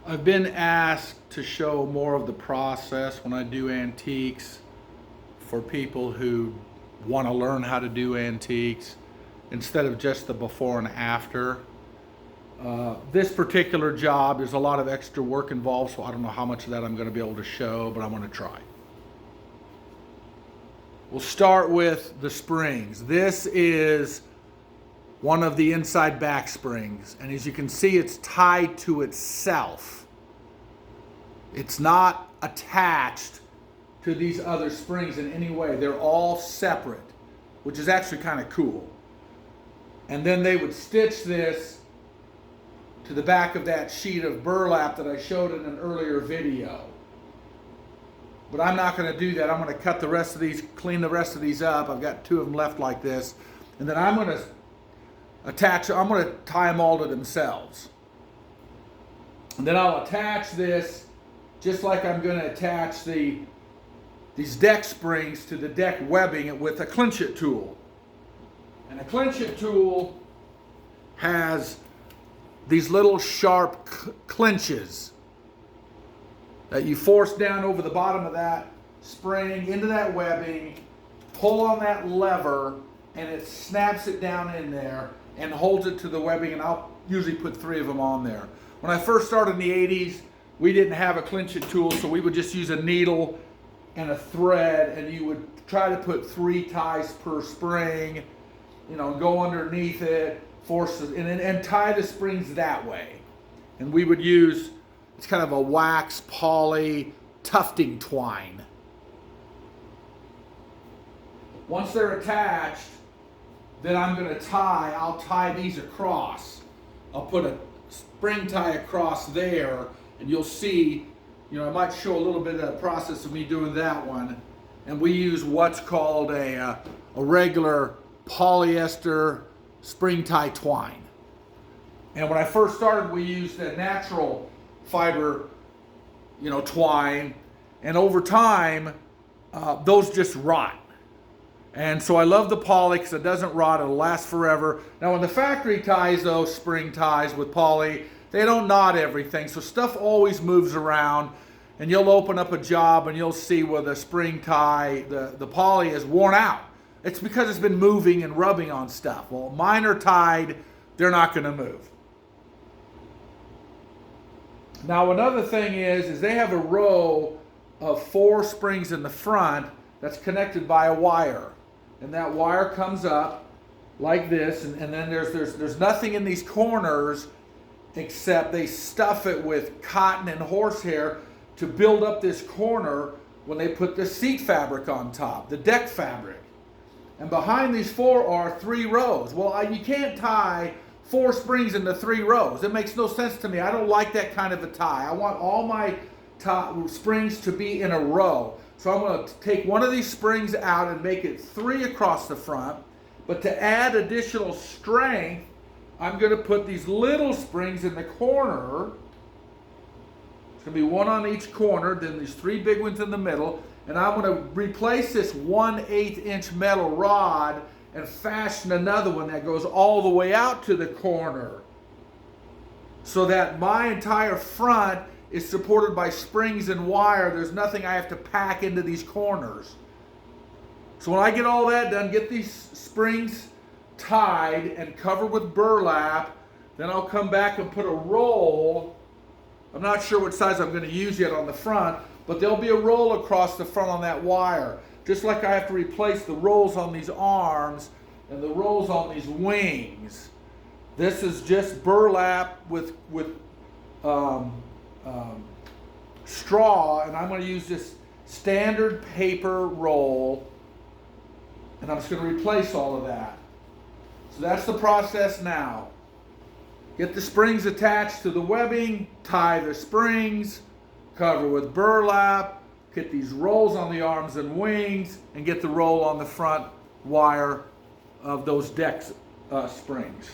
I've been asked to show more of the process when I do antiques for people who want to learn how to do antiques instead of just the before and after. This particular job, there's a lot of extra work involved, so I don't know how much of that I'm going to be able to show, but I'm going to try. We'll start with the springs. This is one of the inside back springs, and as you can see, it's tied to itself. It's not attached to these other springs in any way. They're all separate, which is actually kind of cool. And then they would stitch this to the back of that sheet of burlap that I showed in an earlier video. But I'm not going to do that. I'm going to cut the rest of these, clean the rest of these up. I've got two of them left like this. And then I'm going to I'm going to tie them all to themselves. And then I'll attach this just like I'm going to attach these deck springs to the deck webbing with a clinch it tool. And a clinch it tool has these little sharp clinches that you force down over the bottom of that spring into that webbing, pull on that lever, and it snaps it down in there and holds it to the webbing, and I'll usually put 3 of them on there. When I first started in the 80s, we didn't have a clinch it tool, so we would just use a needle and a thread, and you would try to put 3 ties per spring, go underneath it, force it, and tie the springs that way. And we would use, it's kind of a wax poly tufting twine. Once they're attached, then I'm going to I'll tie these across. I'll put a spring tie across there, and you'll see, I might show a little bit of the process of me doing that one. And we use what's called a regular polyester spring tie twine. And when I first started, we used a natural fiber, twine. And over time, those just rot. And so I love the poly because it doesn't rot, it'll last forever. Now when the factory ties those spring ties with poly, they don't knot everything, so stuff always moves around, and you'll open up a job and you'll see where the spring tie, the poly is worn out. It's because it's been moving and rubbing on stuff. Well, mine are tied, they're not going to move. Now another thing is they have a row of 4 springs in the front that's connected by a wire. And that wire comes up like this, and then there's nothing in these corners except they stuff it with cotton and horsehair to build up this corner when they put the seat fabric on top, the deck fabric. And behind these 4 are 3 rows. Well, you can't tie 4 springs into 3 rows. It makes no sense to me. I don't like that kind of a tie. I want all my springs to be in a row. So I'm going to take one of these springs out and make it 3 across the front. But to add additional strength, I'm going to put these little springs in the corner. It's going to be 1 on each corner, then these 3 big ones in the middle. And I'm going to replace this 1/8 inch metal rod and fashion another one that goes all the way out to the corner, so that my entire front is supported by springs and wire. There's nothing I have to pack into these corners. So when I get all that done, get these springs tied and covered with burlap, then I'll come back and put a roll. I'm not sure what size I'm going to use yet on the front, but there'll be a roll across the front on that wire. Just like I have to replace the rolls on these arms and the rolls on these wings. This is just burlap with straw, and I'm going to use this standard paper roll, and I'm just going to replace all of that. So that's the process now. Get the springs attached to the webbing, tie the springs, cover with burlap, get these rolls on the arms and wings, and get the roll on the front wire of those deck springs.